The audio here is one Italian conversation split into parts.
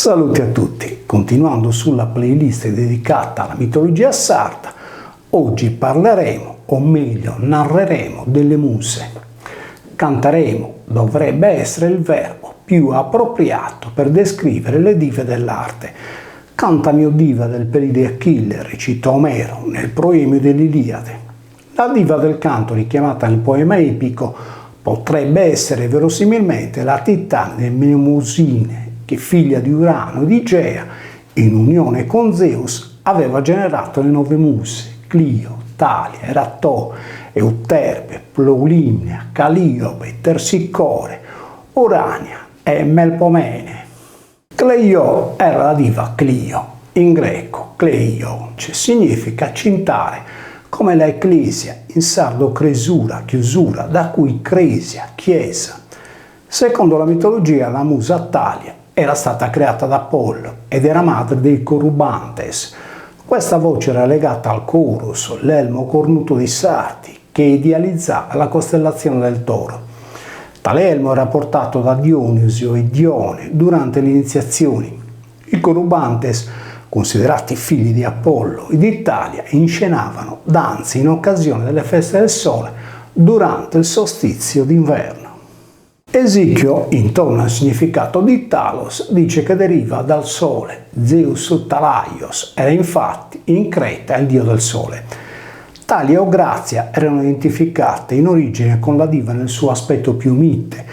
Saluti a tutti, continuando sulla playlist dedicata alla mitologia sarda, oggi parleremo, o meglio narreremo, delle muse. Canteremo dovrebbe essere il verbo più appropriato per descrivere le dive dell'arte. Cantami o diva del peli di Achille, recita Omero nel proemio dell'Iliade. La diva del canto richiamata nel poema epico potrebbe essere verosimilmente la titane Mnemosyne, che figlia di Urano e di Gea, in unione con Zeus, aveva generato le 9 muse, Clio, Talia, Eratò, Euterpe, Ploulimnia, Calliope, Tersicore, Urania e Melpomene. Cleio era la diva Clio, in greco Kleio, significa cintare, come la ecclesia, in sardo cresura, chiusura, da cui cresia, chiesa. Secondo la mitologia, la musa Talia era stata creata da Apollo ed era madre dei Corubantes. Questa voce era legata al Chorus, l'elmo cornuto dei Sarti, che idealizzava la costellazione del Toro. Tale elmo era portato da Dionisio e Dione durante le iniziazioni. I Corubantes, considerati figli di Apollo e di Italia, inscenavano danze in occasione delle feste del sole durante il solstizio d'inverno. Esicchio, intorno al significato di Talos, dice che deriva dal sole. Zeus Talaios era infatti in Creta il dio del sole. Talia o Grazia erano identificate in origine con la diva nel suo aspetto più mite,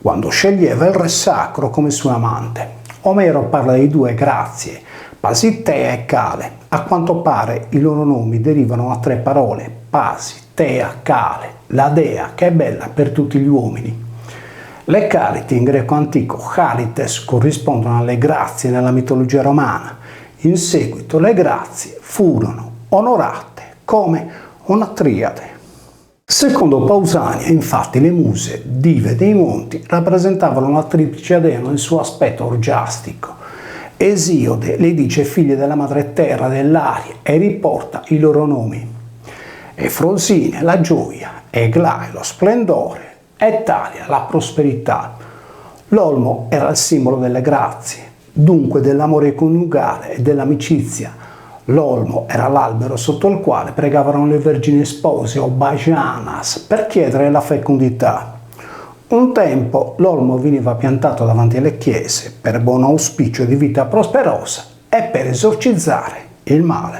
quando sceglieva il re sacro come suo amante. Omero parla di 2 grazie, Pasitea e Cale. A quanto pare i loro nomi derivano da 3 parole, Pasi, Tea, Cale, la dea che è bella per tutti gli uomini. Le carite in greco antico, charites, corrispondono alle grazie nella mitologia romana. In seguito le grazie furono onorate come una triade. Secondo Pausania, infatti, le muse, dive dei monti, rappresentavano la triplice dea nel suo aspetto orgiastico. Esiode le dice figlie della madre terra dell'aria e riporta i loro nomi. Efrosine la gioia, Eglae lo splendore, e Talia la prosperità. L'olmo era il simbolo delle grazie, dunque dell'amore coniugale e dell'amicizia. L'olmo era l'albero sotto il quale pregavano le vergini spose o bhajanas per chiedere la fecondità. Un tempo l'olmo veniva piantato davanti alle chiese per buon auspicio di vita prosperosa e per esorcizzare il male.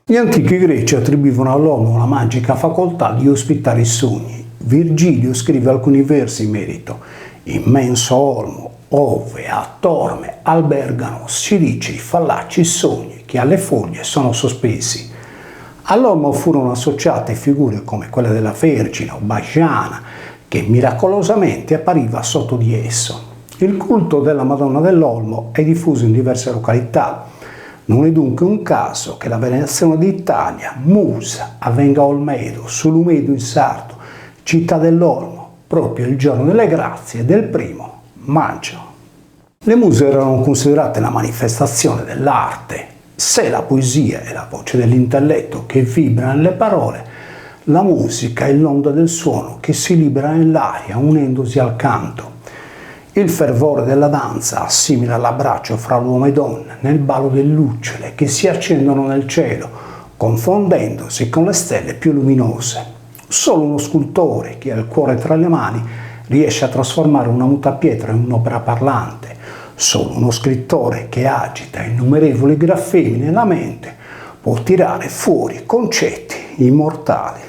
Gli antichi greci attribuivano all'olmo la magica facoltà di ospitare i sogni. Virgilio scrive alcuni versi in merito. Immenso olmo, ove a torme albergano, si dice, i fallaci sogni che alle foglie sono sospesi. All'olmo furono associate figure come quella della Vergine o Bajana, che miracolosamente appariva sotto di esso. Il culto della Madonna dell'Olmo è diffuso in diverse località. Non è dunque un caso che la venerazione d'Italia, Musa, avvenga a Olmedo, sull'Umedo in sardo, città dell'Olmo, proprio il giorno delle grazie del 1° maggio. Le muse erano considerate la manifestazione dell'arte. Se la poesia è la voce dell'intelletto che vibra nelle parole, la musica è l'onda del suono che si libera nell'aria unendosi al canto. Il fervore della danza assimila l'abbraccio fra l'uomo e donna nel ballo delle lucciole che si accendono nel cielo, confondendosi con le stelle più luminose. Solo uno scultore che ha il cuore tra le mani riesce a trasformare una mutapietra in un'opera parlante. Solo uno scrittore che agita innumerevoli grafemi nella mente può tirare fuori concetti immortali.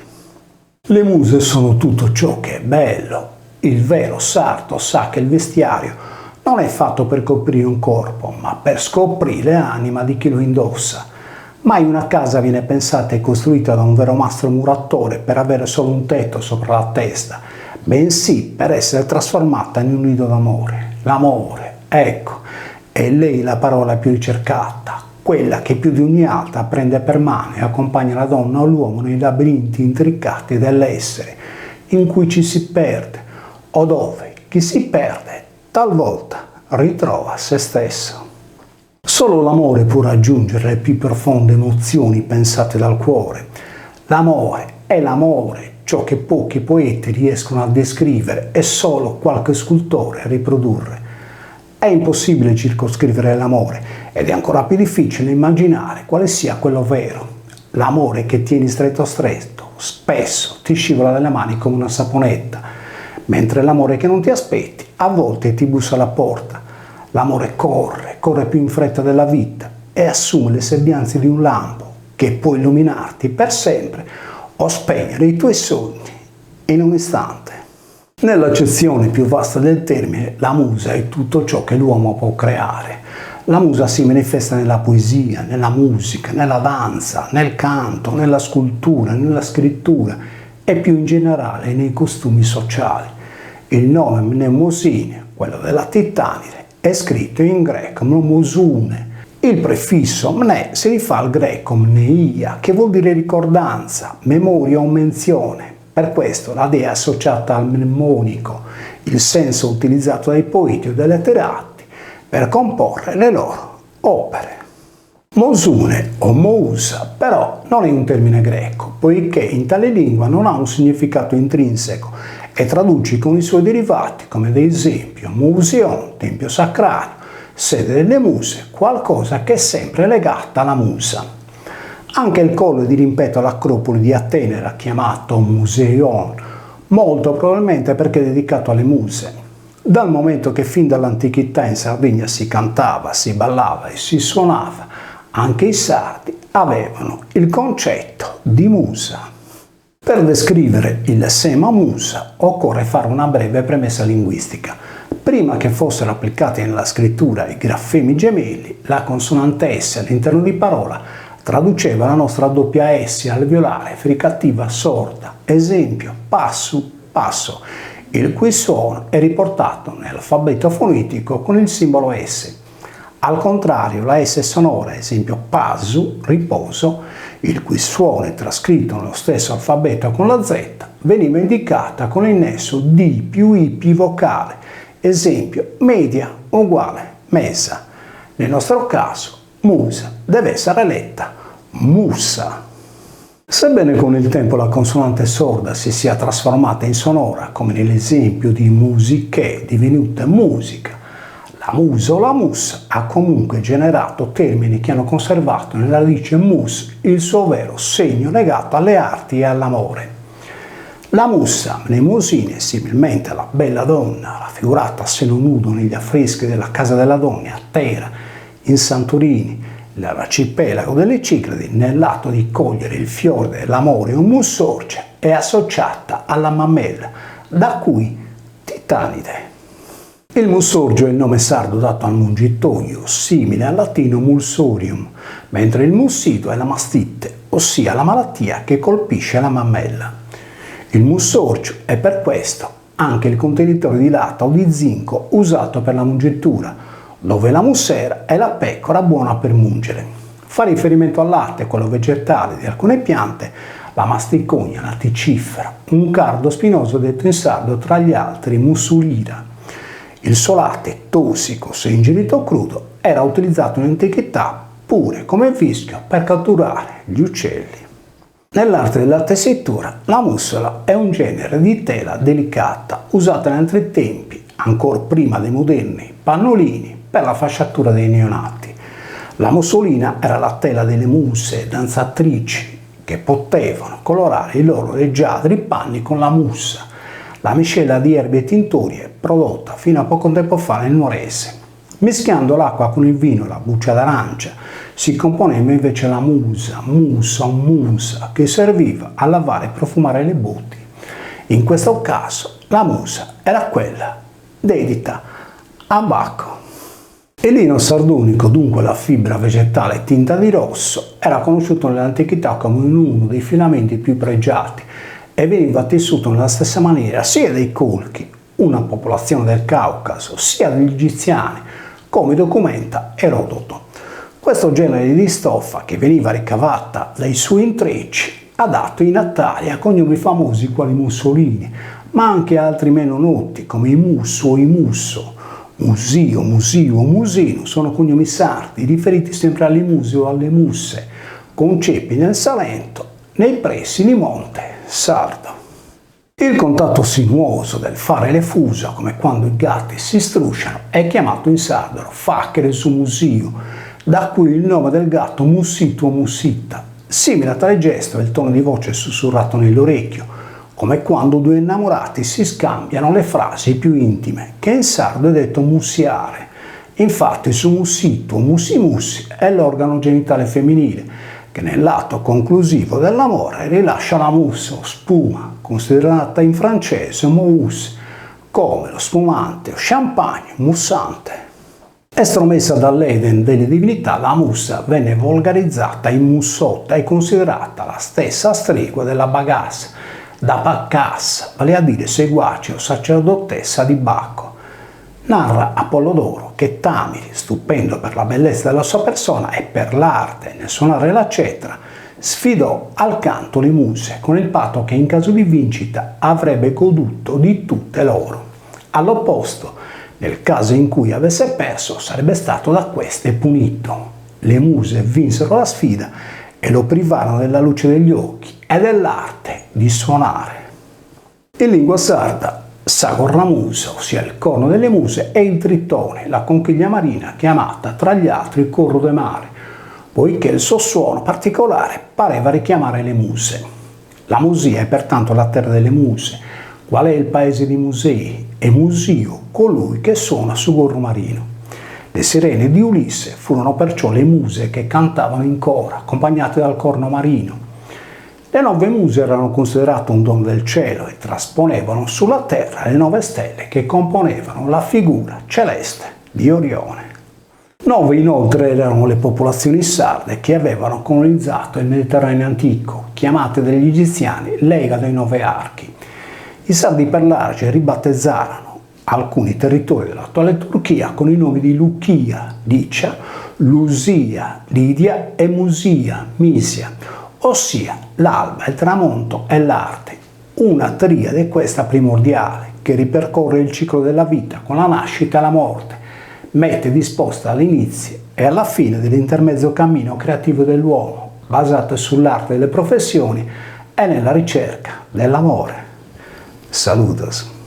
Le muse sono tutto ciò che è bello. Il vero sarto sa che il vestiario non è fatto per coprire un corpo, ma per scoprire l'anima di chi lo indossa. Mai una casa viene pensata e costruita da un vero mastro muratore per avere solo un tetto sopra la testa, bensì per essere trasformata in un nido d'amore. L'amore, ecco, è lei la parola più ricercata, quella che più di ogni altra prende per mano e accompagna la donna o l'uomo nei labirinti intricati dell'essere, in cui ci si perde, o dove chi si perde talvolta ritrova se stesso. Solo l'amore può raggiungere le più profonde emozioni pensate dal cuore. L'amore è l'amore, ciò che pochi poeti riescono a descrivere e solo qualche scultore a riprodurre. È impossibile circoscrivere l'amore ed è ancora più difficile immaginare quale sia quello vero. L'amore che tieni stretto stretto spesso ti scivola dalle mani come una saponetta, mentre l'amore che non ti aspetti a volte ti bussa alla porta. L'amore corre più in fretta della vita e assume le sembianze di un lampo che può illuminarti per sempre o spegnere i tuoi sogni in un istante. Nell'accezione più vasta del termine, la musa è tutto ciò che l'uomo può creare. La musa si manifesta nella poesia, nella musica, nella danza, nel canto, nella scultura, nella scrittura e più in generale nei costumi sociali. Il nome mnemosine, quello della Titanide, è scritto in greco mnemosune. Il prefisso mne si rifà al greco mneia, che vuol dire ricordanza, memoria o menzione. Per questo la dea è associata al mnemonico, il senso utilizzato dai poeti o dai letterati per comporre le loro opere. Mosune o mousa però non è un termine greco, poiché in tale lingua non ha un significato intrinseco e traduce con i suoi derivati come ad esempio museion, tempio sacrario, sede delle muse, qualcosa che è sempre legata alla musa. Anche il colle di rimpetto all'Acropoli di Atene era chiamato Museion, molto probabilmente perché è dedicato alle muse. Dal momento che fin dall'antichità in Sardegna si cantava, si ballava e si suonava, anche i sardi avevano il concetto di musa. Per descrivere il sema musa occorre fare una breve premessa linguistica. Prima che fossero applicati nella scrittura i grafemi gemelli, la consonante S all'interno di parola traduceva la nostra doppia S alveolare fricativa sorda, esempio passu, passo, il cui suono è riportato nell'alfabeto fonetico con il simbolo S. Al contrario, la S sonora, esempio pasu, riposo, il cui suono è trascritto nello stesso alfabeto con la Z, veniva indicata con il nesso D più I più vocale, esempio media uguale mesa. Nel nostro caso, musa deve essere letta musa. Sebbene con il tempo la consonante sorda si sia trasformata in sonora, come nell'esempio di musiche divenuta musica, la musa o la mus ha comunque generato termini che hanno conservato nella radice mus il suo vero segno legato alle arti e all'amore. La musa mnemosine, similmente alla bella donna raffigurata a seno nudo negli affreschi della Casa della Donna a Tera, in Santorini, l'arcipelago delle Cicladi, nell'atto di cogliere il fiore dell'amore o mussorge, è associata alla mammella, da cui Titanide. Il mussorgio è il nome sardo dato al mungitoio, simile al latino mulsorium, mentre il mussito è la mastite, ossia la malattia che colpisce la mammella. Il mussorgio è per questo anche il contenitore di latta o di zinco usato per la mungitura, dove la mussera è la pecora buona per mungere. Fa riferimento al latte, quello vegetale di alcune piante, la masticogna, la ticifera, un cardo spinoso detto in sardo tra gli altri mussulira. Il suo latte, tossico se ingerito crudo, era utilizzato in antichità pure come vischio per catturare gli uccelli. Nell'arte della tessitura, la mussola è un genere di tela delicata usata in altri tempi, ancora prima dei moderni pannolini, per la fasciatura dei neonati. La mussolina era la tela delle muse danzatrici che potevano colorare i loro leggiadri panni con la mussa, la miscela di erbe e tintorie prodotta fino a poco tempo fa nel Nuorese. Mischiando l'acqua con il vino e la buccia d'arancia si componeva invece la musa o musa, che serviva a lavare e profumare le botti. In questo caso la musa era quella dedita a Bacco. Il lino sardonico, dunque la fibra vegetale tinta di rosso, era conosciuto nell'antichità come uno dei filamenti più pregiati e veniva tessuto nella stessa maniera sia dai colchi, una popolazione del Caucaso, sia degli egiziani, come documenta Erodoto. Questo genere di stoffa, che veniva ricavata dai suoi intrecci, ha dato in Italia cognomi famosi quali Mussolini, ma anche altri meno noti come i Musso o i Musso. Musio, Musio, Musino sono cognomi sardi riferiti sempre alle muse o alle musse, con ceppi nel Salento, nei pressi di Monte Sardo. Il contatto sinuoso del fare le fusa, come quando i gatti si strusciano, è chiamato in sardolo facchere su musio, da cui il nome del gatto mussito o mussitta, simile a tale gesto è il tono di voce sussurrato nell'orecchio, come quando due innamorati si scambiano le frasi più intime, che in sardo è detto mussiare. Infatti su mussito o mussi mussi è l'organo genitale femminile, che nell'atto conclusivo dell'amore rilascia la mousse o spuma, considerata in francese mousse, come lo spumante o champagne moussante. Estromessa dall'Eden delle divinità, la mussa venne volgarizzata in mussotta e considerata la stessa stregua della Bagasse, da Baccas, vale a dire seguace o sacerdotessa di Bacco. Narra Apollodoro che Tamiri, stupendo per la bellezza della sua persona e per l'arte nel suonare la cetra, sfidò al canto le muse con il patto che in caso di vincita avrebbe goduto di tutte loro. All'opposto, nel caso in cui avesse perso, sarebbe stato da queste punito. Le muse vinsero la sfida e lo privarono della luce degli occhi e dell'arte di suonare. In lingua sarda, Sagorramusa, ossia il corno delle muse, è il tritone, la conchiglia marina chiamata tra gli altri corro de mare, poiché il suo suono particolare pareva richiamare le muse. La Musia è pertanto la terra delle muse, qual è il paese di musei, e Musio colui che suona su gorro marino. Le sirene di Ulisse furono perciò le muse che cantavano in coro, accompagnate dal corno marino. Le 9 muse erano considerate un dono del cielo e trasponevano sulla terra le 9 stelle che componevano la figura celeste di Orione. 9 inoltre erano le popolazioni sarde che avevano colonizzato il Mediterraneo antico, chiamate dagli egiziani l'Ega dei 9 archi. I sardi per large ribattezzarono alcuni territori dell'attuale Turchia con i nomi di Luchia, Licia, Lusia, Lidia e Musia, Misia, ossia l'alba, il tramonto e l'arte, una triade questa primordiale che ripercorre il ciclo della vita con la nascita e la morte, mette disposta all'inizio e alla fine dell'intermezzo cammino creativo dell'uomo, basato sull'arte delle professioni e nella ricerca dell'amore. Saludos!